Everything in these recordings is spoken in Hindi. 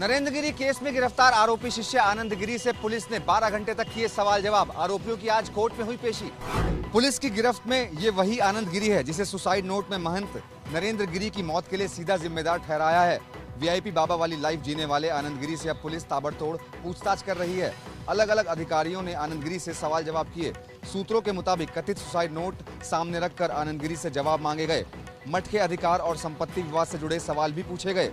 नरेंद्र गिरी केस में गिरफ्तार आरोपी शिष्य आनंद गिरी से पुलिस ने 12 घंटे तक किए सवाल जवाब। आरोपियों की आज कोर्ट में हुई पेशी। पुलिस की गिरफ्त में ये वही आनंद गिरी है जिसे सुसाइड नोट में महंत नरेंद्र गिरी की मौत के लिए सीधा जिम्मेदार ठहराया है। वीआईपी बाबा वाली लाइफ जीने वाले आनंद गिरी से अब पुलिस ताबड़तोड़ पूछताछ कर रही है। अलग अलग अधिकारियों ने आनंद गिरी से सवाल जवाब किए। सूत्रों के मुताबिक कथित सुसाइड नोट सामने रखकर आनंद गिरी से जवाब मांगे गए। मठ के अधिकार और संपत्ति विवाद से जुड़े सवाल भी पूछे गए।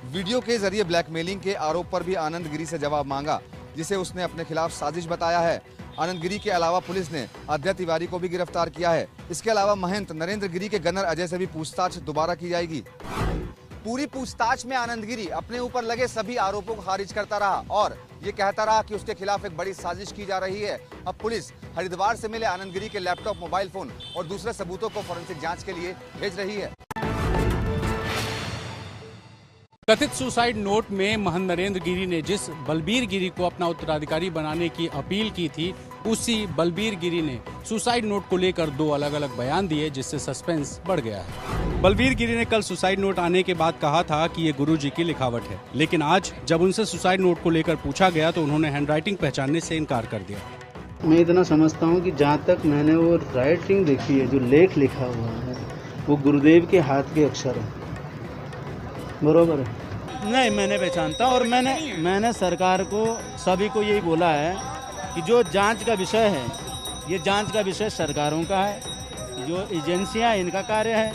वीडियो के जरिए ब्लैकमेलिंग के आरोप पर भी आनंद गिरी से जवाब मांगा, जिसे उसने अपने खिलाफ साजिश बताया है। आनंद गिरी के अलावा पुलिस ने अद्य तिवारी को भी गिरफ्तार किया है। इसके अलावा महंत नरेंद्र गिरी के गनर अजय से भी पूछताछ दोबारा की जाएगी। पूरी पूछताछ में आनंद गिरी अपने ऊपर लगे सभी आरोपों को खारिज करता रहा और ये कहता रहा कि उसके खिलाफ एक बड़ी साजिश की जा रही है। अब पुलिस हरिद्वार से मिले आनंद गिरी के लैपटॉप, मोबाइल फोन और दूसरे सबूतों को फोरेंसिक जांच के लिए भेज रही है। कथित सुसाइड नोट में महंत नरेंद्र गिरी ने जिस बलबीर गिरी को अपना उत्तराधिकारी बनाने की अपील की थी, उसी बलबीर गिरी ने सुसाइड नोट को लेकर 2 अलग अलग बयान दिए, जिससे सस्पेंस बढ़ गया है। बलबीर गिरी ने कल सुसाइड नोट आने के बाद कहा था कि ये गुरुजी की लिखावट है, लेकिन आज जब उनसे सुसाइड नोट को लेकर पूछा गया तो उन्होंने हैंडराइटिंग पहचानने से इनकार कर दिया। मैं इतना समझता हूँ कि जहाँ तक मैंने वो राइटिंग देखी है, जो लेख लिखा हुआ है, वो गुरुदेव के हाथ के अक्षर है। बरोबर है? नहीं, मैंने पहचानता और मैंने सरकार को, सभी को यही बोला है कि जो जांच का विषय है, ये जांच का विषय सरकारों का है। जो एजेंसियां, इनका कार्य है,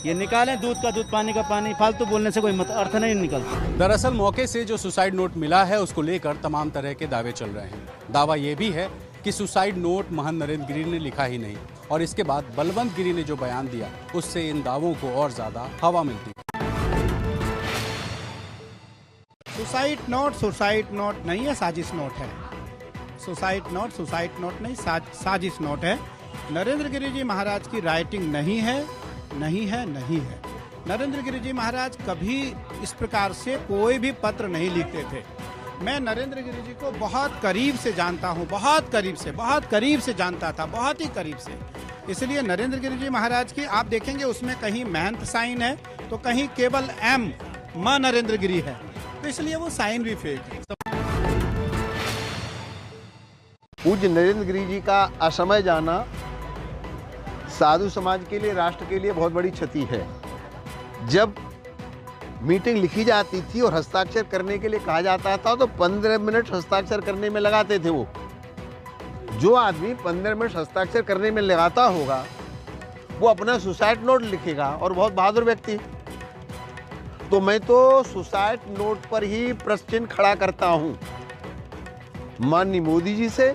ये निकालें दूध का दूध, पानी का पानी। फालतू बोलने से कोई अर्थ नहीं निकलता। दरअसल मौके से जो सुसाइड नोट मिला है, उसको लेकर तमाम तरह के दावे चल रहे हैं। दावा ये भी है कि सुसाइड नोट महंत नरेंद्र गिरी ने लिखा ही नहीं, और इसके बाद बलवंत गिरी ने जो बयान दिया, उससे इन दावों को और ज्यादा हवा मिलती। सुसाइड नोट नहीं है, साजिश नोट है। सुसाइड नोट नहीं, साजिश नोट है। नरेंद्र गिरी जी महाराज की राइटिंग नहीं है। नरेंद्र गिरी जी महाराज कभी इस प्रकार से कोई भी पत्र नहीं लिखते थे। मैं नरेंद्र गिरी जी को बहुत करीब से जानता हूँ, बहुत करीब से जानता था, बहुत ही करीब से। इसलिए नरेंद्र गिरी जी महाराज की आप देखेंगे उसमें कहीं महंत साइन है तो कहीं केवल M मां नरेंद्र गिरी है, तो इसलिए वो साइन भी फेक है। पूज्य नरेंद्र गिरी जी का असमय जाना साधु समाज के लिए, राष्ट्र के लिए बहुत बड़ी क्षति है। जब मीटिंग लिखी जाती थी और हस्ताक्षर करने के लिए कहा जाता था तो 15 मिनट हस्ताक्षर करने में लगाते थे। वो जो आदमी 15 मिनट हस्ताक्षर करने में लगाता होगा, वो अपना सुसाइड नोट लिखेगा, और बहुत बहादुर व्यक्ति। तो मैं तो सुसाइड नोट पर ही प्रश्न चिन्ह खड़ा करता हूं। माननीय मोदी जी से,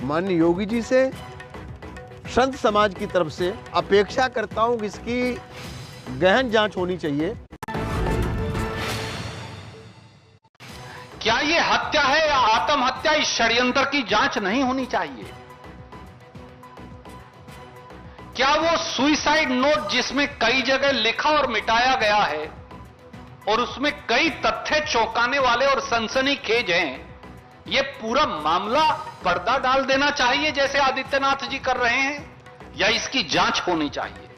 माननीय योगी जी से, संत समाज की तरफ से अपेक्षा करता हूं कि इसकी गहन जांच होनी चाहिए। क्या ये हत्या है या आत्महत्या, इस षड्यंत्र की जांच नहीं होनी चाहिए? क्या वो सुसाइड नोट जिसमें कई जगह लिखा और मिटाया गया है और उसमें कई तथ्य चौंकाने वाले और सनसनीखेज हैं, ये पूरा मामला पर्दा डाल देना चाहिए जैसे आदित्यनाथ जी कर रहे हैं, या इसकी जांच होनी चाहिए?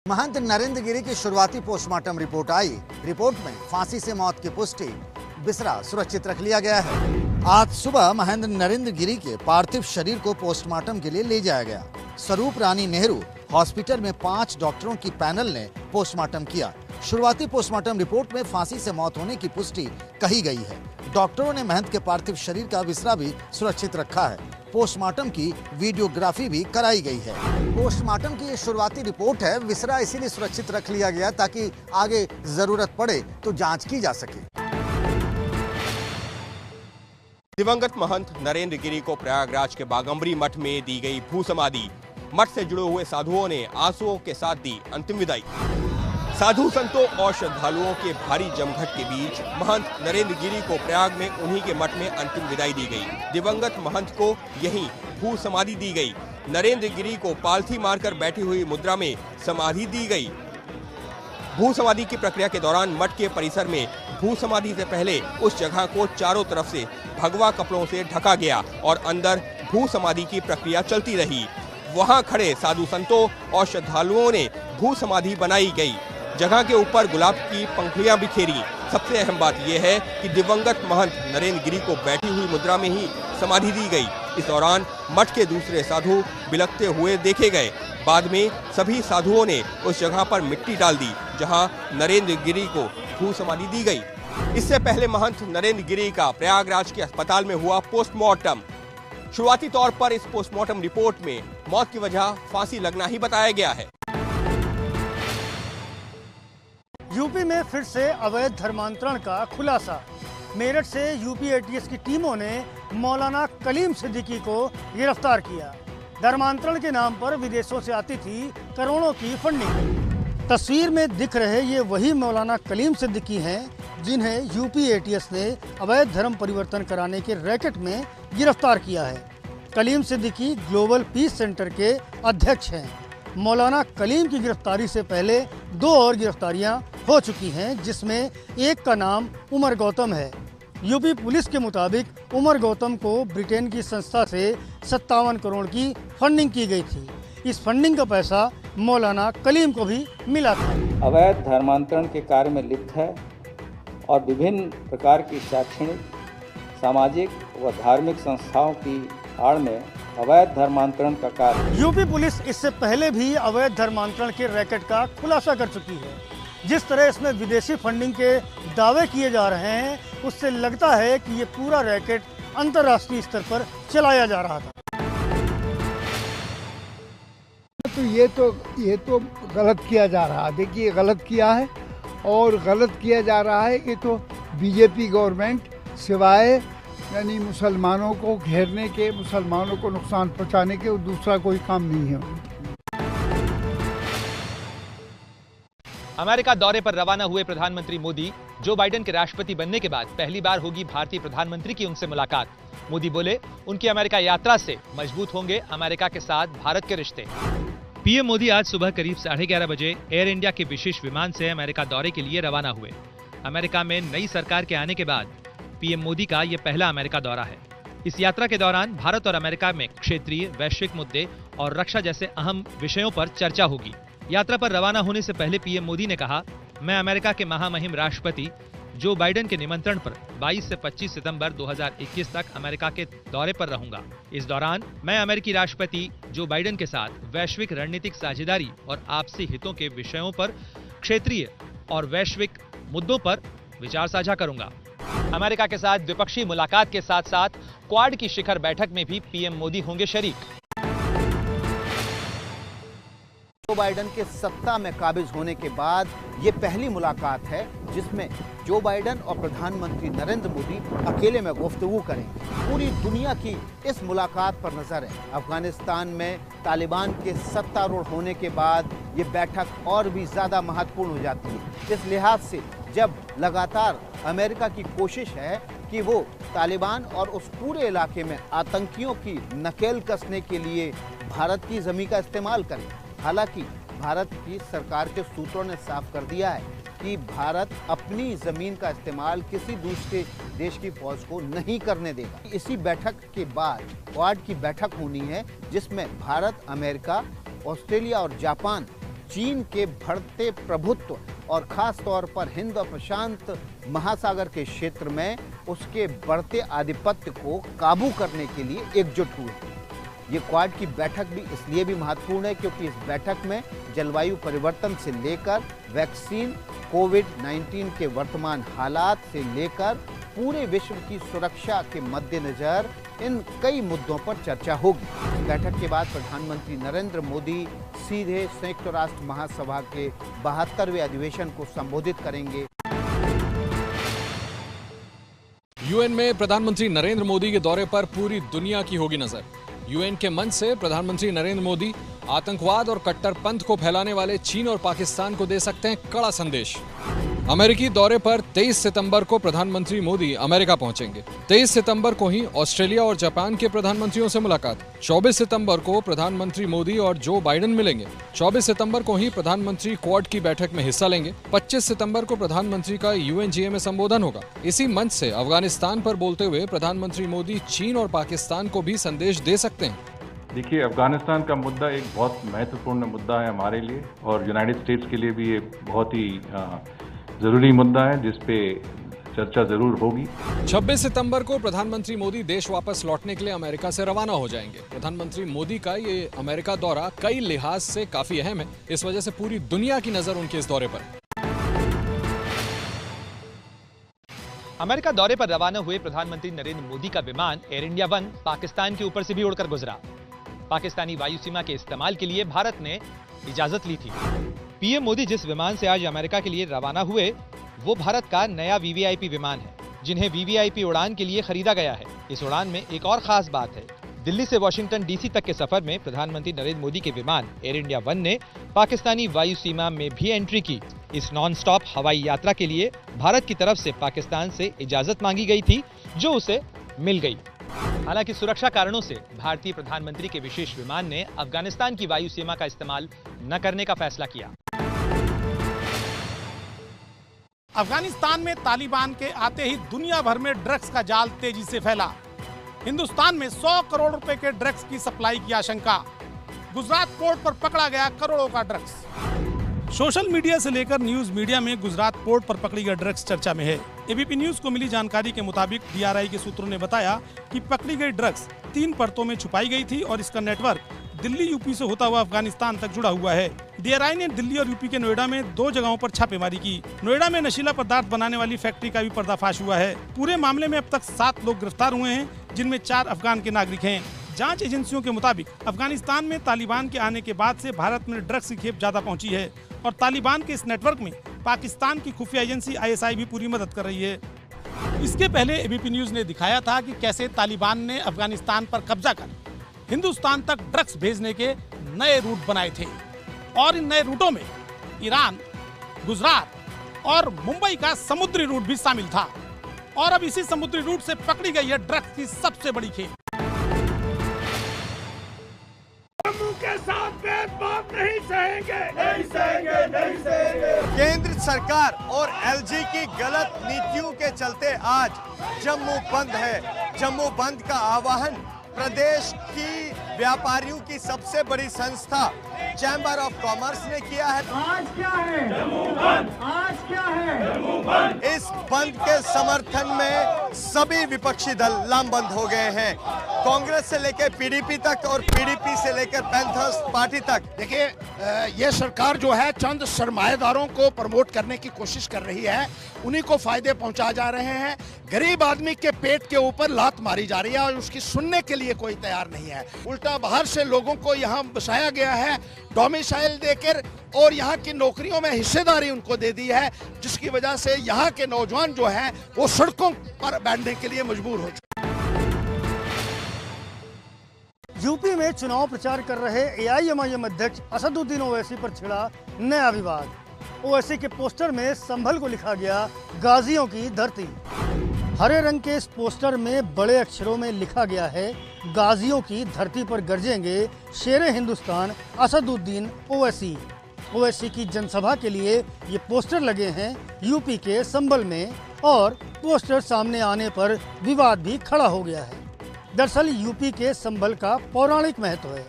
महंत नरेंद्र गिरी की शुरुआती पोस्टमार्टम रिपोर्ट आई। रिपोर्ट में फांसी से मौत की पुष्टि, बिसरा सुरक्षित रख लिया गया है। आज सुबह महंत नरेंद्र गिरी के पार्थिव शरीर को पोस्टमार्टम के लिए ले जाया गया। स्वरूप रानी नेहरू हॉस्पिटल में 5 डॉक्टरों की पैनल ने पोस्टमार्टम किया। शुरुआती पोस्टमार्टम रिपोर्ट में फांसी से मौत होने की पुष्टि कही गई है। डॉक्टरों ने महंत के पार्थिव शरीर का विसरा भी सुरक्षित रखा है। पोस्टमार्टम की वीडियोग्राफी भी कराई गई है। पोस्टमार्टम की ये शुरुआती रिपोर्ट है। विसरा इसीलिए सुरक्षित रख लिया गया ताकि आगे जरूरत पड़े तो जांच की जा सके। दिवंगत महंत नरेंद्र गिरी को प्रयागराज के बागंबरी मठ में दी गई भू समाधि। मठ से जुड़े हुए साधुओं ने आंसुओं के साथ दी अंतिम विदाई। साधु संतों और श्रद्धालुओं के भारी जमघट के बीच महंत नरेंद्र गिरी को प्रयाग में उन्हीं के मठ में अंतिम विदाई दी गई। दिवंगत महंत को यहीं भू समाधि दी गई। नरेंद्र गिरी को पालथी मारकर बैठी हुई मुद्रा में समाधि दी गई। भू समाधि की प्रक्रिया के दौरान मठ के परिसर में भू समाधि से पहले उस जगह को चारों तरफ से भगवा कपड़ों से ढका गया और अंदर भू समाधि की प्रक्रिया चलती रही। वहां खड़े साधु संतों और श्रद्धालुओं ने भू समाधि बनाई गई। जगह के ऊपर गुलाब की पंखुड़ियां बिखेरी। सबसे अहम बात यह है कि दिवंगत महंत नरेंद्र गिरी को बैठी हुई मुद्रा में ही समाधि दी गई। इस दौरान मठ के दूसरे साधु बिलखते हुए देखे गए। बाद में सभी साधुओं ने उस जगह पर मिट्टी डाल दी जहां नरेंद्र गिरी को भू समाधि दी गई। इससे पहले महंत नरेंद्र गिरी का प्रयागराज के अस्पताल में हुआ पोस्टमार्टम। शुरुआती तौर पर इस पोस्टमार्टम रिपोर्ट में मौत की वजह फांसी लगना ही बताया गया है। यूपी में फिर से अवैध धर्मांतरण का खुलासा। मेरठ से यूपी एटीएस की टीमों ने मौलाना कलीम सिद्दीकी को गिरफ्तार किया। धर्मांतरण के नाम पर विदेशों से आती थी करोड़ों की फंडिंग। तस्वीर में दिख रहे ये वही मौलाना कलीम सिद्दीकी हैं जिन्हें यूपी एटीएस ने अवैध धर्म परिवर्तन कराने के रैकेट में गिरफ्तार किया है। Kaleem Siddiqui global peace centre के अध्यक्ष हैं। मौलाना कलीम की गिरफ्तारी से पहले 2 और गिरफ्तारियां हो चुकी हैं, जिसमें एक का नाम उमर गौतम है। यूपी पुलिस के मुताबिक उमर गौतम को ब्रिटेन की संस्था से 57 करोड़ की फंडिंग की गई थी। इस फंडिंग का पैसा मौलाना कलीम को भी मिला था। अवैध धर्मांतरण के कार्य में लिप्त है और विभिन्न प्रकार की शैक्षणिक, सामाजिक व धार्मिक संस्थाओं की आड़ में अवैध धर्मांतरण का कार्य। यूपी पुलिस इससे पहले भी अवैध धर्मांतरण के रैकेट का खुलासा कर चुकी है। जिस तरह इसमें विदेशी फंडिंग के दावे किए जा रहे हैं, उससे लगता है कि ये पूरा रैकेट अंतर्राष्ट्रीय स्तर पर चलाया जा रहा था। तो ये तो गलत किया जा रहा है। देखिए, गलत किया है और गलत किया जा रहा है। ये तो बीजेपी गवर्नमेंट सिवाय यानी मुसलमानों को घेरने के, मुसलमानों को नुकसान पहुंचाने के दूसरा कोई काम नहीं है। अमेरिका दौरे पर रवाना हुए प्रधानमंत्री मोदी जो बाइडेन के राष्ट्रपति बनने के बाद पहली बार होगी भारतीय प्रधानमंत्री की उनसे मुलाकात। मोदी बोले, उनकी अमेरिका यात्रा से मजबूत होंगे अमेरिका के साथ भारत के रिश्ते। पीएम मोदी आज सुबह करीब 11:30 बजे एयर इंडिया के विशेष विमान से अमेरिका दौरे के लिए रवाना हुए। अमेरिका में नई सरकार के आने के बाद पीएम मोदी का यह पहला अमेरिका दौरा है। इस यात्रा के दौरान भारत और अमेरिका में क्षेत्रीय, वैश्विक मुद्दे और रक्षा जैसे अहम विषयों पर चर्चा होगी। यात्रा पर रवाना होने से पहले पीएम मोदी ने कहा, मैं अमेरिका के महामहिम राष्ट्रपति जो बाइडेन के निमंत्रण पर 22 से 25 सितंबर 2021 तक अमेरिका के दौरे पर रहूंगा। इस दौरान मैं अमेरिकी राष्ट्रपति जो बाइडेन के साथ वैश्विक रणनीतिक साझेदारी और आपसी हितों के विषयों पर, क्षेत्रीय और वैश्विक मुद्दों पर विचार साझा करूंगा। अमेरिका के साथ द्विपक्षीय मुलाकात के साथ साथ क्वाड की शिखर बैठक में भी पीएम मोदी होंगे शरीक। जो बाइडेन के सत्ता में काबिज होने के बाद ये पहली मुलाकात है जिसमें जो बाइडेन और प्रधानमंत्री नरेंद्र मोदी अकेले में गुफ्तगू करेंगे। पूरी दुनिया की इस मुलाकात पर नजर है। अफगानिस्तान में तालिबान के सत्तारूढ़ होने के बाद ये बैठक और भी ज्यादा महत्वपूर्ण हो जाती है। इस लिहाज से जब लगातार अमेरिका की कोशिश है कि वो तालिबान और उस पूरे इलाके में आतंकियों की नकेल कसने के लिए भारत की जमीन का इस्तेमाल करें। हालांकि भारत की सरकार के सूत्रों ने साफ कर दिया है कि भारत अपनी जमीन का इस्तेमाल किसी दूसरे देश की फौज को नहीं करने देगा। इसी बैठक के बाद क्वाड की बैठक होनी है जिसमें भारत, अमेरिका, ऑस्ट्रेलिया और जापान चीन के बढ़ते प्रभुत्व और खास तौर पर हिंद और प्रशांत महासागर के क्षेत्र में उसके बढ़ते आधिपत्य को काबू करने के लिए एकजुट हुए। ये क्वाड की बैठक भी इसलिए भी महत्वपूर्ण है क्योंकि इस बैठक में जलवायु परिवर्तन से लेकर वैक्सीन, कोविड-19 के वर्तमान हालात से लेकर पूरे विश्व की सुरक्षा के मद्देनजर इन कई मुद्दों पर चर्चा होगी। बैठक के बाद प्रधानमंत्री नरेंद्र मोदी सीधे संयुक्त राष्ट्र महासभा के 72वें अधिवेशन को संबोधित करेंगे। यूएन में प्रधानमंत्री नरेंद्र मोदी के दौरे पर पूरी दुनिया की होगी नजर। यूएन के मंच से प्रधानमंत्री नरेंद्र मोदी आतंकवाद और कट्टरपंथ को फैलाने वाले चीन और पाकिस्तान को दे सकते हैं कड़ा संदेश। अमेरिकी दौरे पर 23 सितंबर को प्रधानमंत्री मोदी अमेरिका पहुंचेंगे। 23 सितंबर को ही ऑस्ट्रेलिया और जापान के प्रधानमंत्रियों से मुलाकात। 24 सितंबर को प्रधानमंत्री मोदी और जो बाइडेन मिलेंगे। 24 सितंबर को ही प्रधानमंत्री क्वाड की बैठक में हिस्सा लेंगे। 25 सितंबर को प्रधानमंत्री का यूएनजीए में संबोधन होगा। इसी मंच से अफगानिस्तान पर बोलते हुए प्रधानमंत्री मोदी चीन और पाकिस्तान को भी संदेश दे सकते हैं। देखिए, अफगानिस्तान का मुद्दा एक बहुत महत्वपूर्ण मुद्दा है हमारे लिए और यूनाइटेड स्टेट्स के लिए भी ये बहुत ही ज़रूरी मुद्दा है जिस पे चर्चा जरूर होगी। 26 सितंबर को प्रधानमंत्री मोदी देश वापस लौटने के लिए अमेरिका से रवाना हो जाएंगे। प्रधानमंत्री मोदी का ये अमेरिका दौरा कई लिहाज से काफी अहम है, इस वजह से पूरी दुनिया की नजर उनके इस दौरे पर है। अमेरिका दौरे पर रवाना हुए प्रधानमंत्री नरेंद्र मोदी का विमान एयर इंडिया 1 पाकिस्तान के ऊपर से भी उड़कर गुजरा। पाकिस्तानी वायु सीमा के इस्तेमाल के लिए भारत ने इजाजत ली थी। पीएम मोदी जिस विमान से आज अमेरिका के लिए रवाना हुए वो भारत का नया वीवीआईपी विमान है, जिन्हें वीवीआईपी उड़ान के लिए खरीदा गया है। इस उड़ान में एक और खास बात है, दिल्ली से वॉशिंगटन डीसी तक के सफर में प्रधानमंत्री नरेंद्र मोदी के विमान एयर इंडिया 1 ने पाकिस्तानी वायु सीमा में भी एंट्री की। इस नॉन स्टॉप हवाई यात्रा के लिए भारत की तरफ से पाकिस्तान से इजाजत मांगी गई थी, जो उसे मिल गई। हालांकि सुरक्षा कारणों से भारतीय प्रधानमंत्री के विशेष विमान ने अफगानिस्तान की वायु सीमा का इस्तेमाल न करने का फैसला किया। अफगानिस्तान में तालिबान के आते ही दुनिया भर में ड्रग्स का जाल तेजी से फैला। हिंदुस्तान में 100 करोड़ रुपए के ड्रग्स की सप्लाई की आशंका। गुजरात पोर्ट पर पकड़ा गया करोड़ों का ड्रग्स। सोशल मीडिया से लेकर न्यूज मीडिया में गुजरात पोर्ट पर पकड़ी गई ड्रग्स चर्चा में है। एबीपी न्यूज को मिली जानकारी के मुताबिक डीआरआई के सूत्रों ने बताया कि पकड़ी गई ड्रग्स 3 परतों में छुपाई गई थी और इसका नेटवर्क दिल्ली यूपी से होता हुआ अफगानिस्तान तक जुड़ा हुआ है। डीआरआई ने दिल्ली और यूपी के नोएडा में 2 जगहों पर छापेमारी की। नोएडा में नशीला पदार्थ बनाने वाली फैक्ट्री का भी पर्दाफाश हुआ है। पूरे मामले में अब तक 7 लोग गिरफ्तार हुए हैं, जिनमें 4 अफगान के नागरिक हैं। जांच एजेंसियों के मुताबिक अफगानिस्तान में तालिबान के आने के बाद से भारत में ड्रग्स की खेप ज्यादा पहुंची है और तालिबान के इस नेटवर्क में पाकिस्तान की खुफिया एजेंसी आईएसआई भी पूरी मदद कर रही है। इसके पहले एबीपी न्यूज ने दिखाया था कि कैसे तालिबान ने अफगानिस्तान पर कब्जा कर हिंदुस्तान तक ड्रग्स भेजने के नए रूट बनाए थे और इन नए रूटों में ईरान, गुजरात और मुंबई का समुद्री रूट भी शामिल था। और अब इसी समुद्री रूट से पकड़ी गई है ड्रग्स की सबसे बड़ी खेप। जम्मू के साथ भेदभाव नहीं सहेंगे, नहीं सहेंगे, नहीं सहेंगे। केंद्र सरकार और एलजी की गलत नीतियों के चलते आज जम्मू बंद है। जम्मू बंद का आह्वान प्रदेश की व्यापारियों की सबसे बड़ी संस्था चैम्बर ऑफ कॉमर्स ने किया है। आज क्या है? जम्मू बंद। आज क्या है? जम्मू बंद। इस बंद के समर्थन में सभी विपक्षी दल लामबंद हो गए हैं। कांग्रेस से लेकर पीडीपी तक और पीडीपी से लेकर पैंथर्स पार्टी तक। देखिए, ये सरकार जो है चंद सरमाएदारों को प्रमोट करने की कोशिश कर रही है, उन्हीं को फायदे पहुंचा जा रहे हैं। गरीब आदमी के पेट के ऊपर लात मारी जा रही है और उसकी सुनने के लिए कोई तैयार नहीं है। उल्टा बाहर से लोगों को यहाँ बसाया गया है, डोमिसाइल देकर, और यहाँ की नौकरियों में हिस्सेदारी उनको दे दी है, जिसकी वजह से यहाँ के नौजवान जो हैं वो सड़कों पर बैठने के लिए मजबूर हो चुके। यूपी में चुनाव प्रचार कर रहे एआईएमआईएम अध्यक्ष असदुद्दीन ओवैसी पर छिड़ा नया विवाद। ओवैसी के पोस्टर में संभल को लिखा गया गाजियों की धरती। हरे रंग के इस पोस्टर में बड़े अक्षरों में लिखा गया है, गाजियों की धरती पर गरजेंगे शेरे हिंदुस्तान असदुद्दीन ओवैसी। ओवैसी की जनसभा के लिए ये पोस्टर लगे हैं यूपी के संभल में और पोस्टर सामने आने पर विवाद भी खड़ा हो गया है। दरअसल यूपी के संभल का पौराणिक महत्व है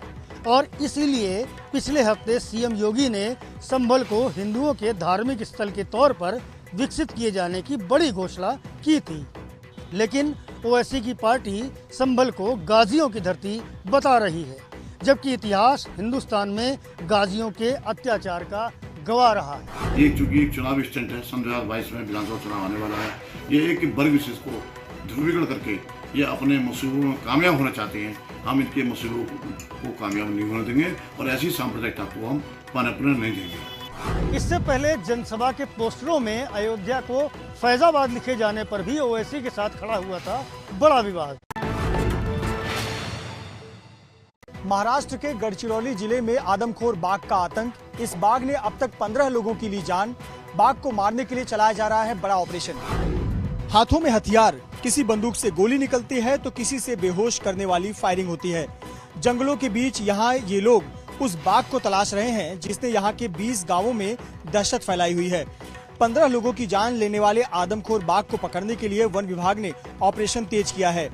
और इसीलिए पिछले हफ्ते सीएम योगी ने संभल को हिंदुओं के धार्मिक स्थल के तौर पर विकसित किए जाने की बड़ी घोषणा की थी। लेकिन ओवैसी की पार्टी संभल को गाजियों की धरती बता रही है, जबकि इतिहास हिंदुस्तान में गाजियों के अत्याचार का गवाह रहा है। ये चूंकि एक चुनावी स्टंट है, सन 2022 में विधानसभा चुनाव आने वाला है। ये एक वर्ग विशेष को ध्रुवीकरण करके ये अपने मंसूबों में कामयाब होना चाहते हैं। हम इनके मंसूबों को कामयाब नहीं होने देंगे और ऐसी सांप्रदायिकता को हम पनपने नहीं देंगे। इससे पहले जनसभा के पोस्टरों में अयोध्या को फैजाबाद लिखे जाने पर भी ओवैसी के साथ खड़ा हुआ था बड़ा विवाद। महाराष्ट्र के गढ़चिरौली जिले में आदमखोर बाघ का आतंक। इस बाघ ने अब तक 15 लोगों की ली जान। बाघ को मारने के लिए चलाया जा रहा है बड़ा ऑपरेशन। हाथों में हथियार, किसी बंदूक से गोली निकलती है तो किसी से बेहोश करने वाली फायरिंग होती है। जंगलों के बीच यहाँ ये लोग उस बाघ को तलाश रहे हैं जिसने यहाँ के 20 गांवों में दहशत फैलाई हुई है। 15 लोगों की जान लेने वाले आदमखोर बाघ को पकड़ने के लिए वन विभाग ने ऑपरेशन तेज किया है।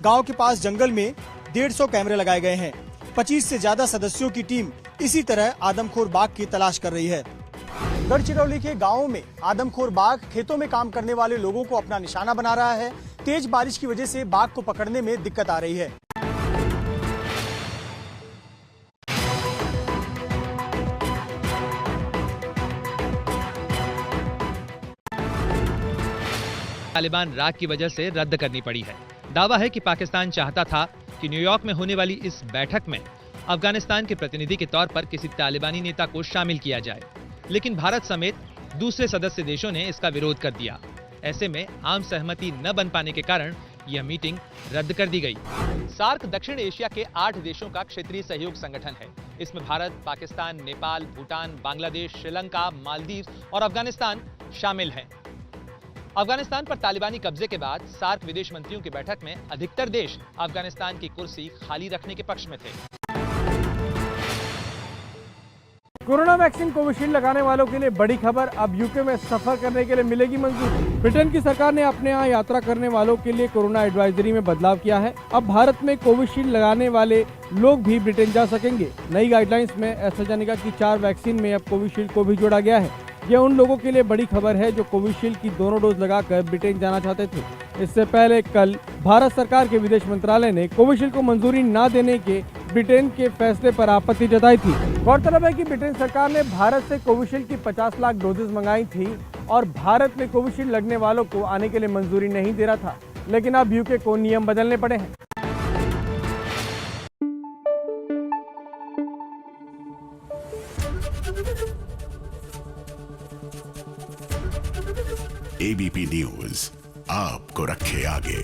गांव के पास जंगल में 150 कैमरे लगाए गए हैं। 25 से ज्यादा सदस्यों की टीम इसी तरह आदमखोर बाघ की तलाश कर रही है। गढ़चिरौली के गांवों में आदमखोर बाघ खेतों में काम करने वाले लोगों को अपना निशाना बना रहा है। तेज बारिश की वजह से बाघ को पकड़ने में दिक्कत आ रही है। तालिबान राग की वजह से रद्द करनी पड़ी है। दावा है कि पाकिस्तान चाहता था कि न्यूयॉर्क में होने वाली इस बैठक में अफगानिस्तान के प्रतिनिधि के तौर पर किसी तालिबानी नेता को शामिल किया जाए, लेकिन भारत समेत दूसरे सदस्य देशों ने इसका विरोध कर दिया। ऐसे में आम सहमति न बन पाने के कारण यह मीटिंग रद्द कर दी गई। सार्क दक्षिण एशिया के 8 देशों का क्षेत्रीय सहयोग संगठन है। इसमें भारत, पाकिस्तान, नेपाल, भूटान, बांग्लादेश, श्रीलंका, मालदीव और अफगानिस्तान शामिल हैं। अफगानिस्तान पर तालिबानी कब्जे के बाद सार्क विदेश मंत्रियों की बैठक में अधिकतर देश अफगानिस्तान की कुर्सी खाली रखने के पक्ष में थे। कोरोना वैक्सीन कोविशील्ड लगाने वालों के लिए बड़ी खबर, अब यूके में सफर करने के लिए मिलेगी मंजूरी। ब्रिटेन की सरकार ने अपने यहाँ यात्रा करने वालों के लिए कोरोना एडवाइजरी में बदलाव किया है। अब भारत में कोविशील्ड लगाने वाले लोग भी ब्रिटेन जा सकेंगे। नई गाइडलाइंस में एस्ट्राजेनेका की 4 वैक्सीन में अब कोविशील्ड को भी जोड़ा गया है। यह उन लोगों के लिए बड़ी खबर है जो कोविशील्ड की दोनों डोज लगाकर ब्रिटेन जाना चाहते थे। इससे पहले कल भारत सरकार के विदेश मंत्रालय ने कोविशील्ड को मंजूरी न देने के ब्रिटेन के फैसले पर आपत्ति जताई थी। गौरतलब है कि ब्रिटेन सरकार ने भारत से कोविशील्ड की 50 लाख डोजेस मंगाई थी और भारत में कोविशील्ड लगने वालों को आने के लिए मंजूरी नहीं दे रहा था, लेकिन अब यूके को नियम बदलने पड़े हैं। एबीपी न्यूज आपको रखे आगे।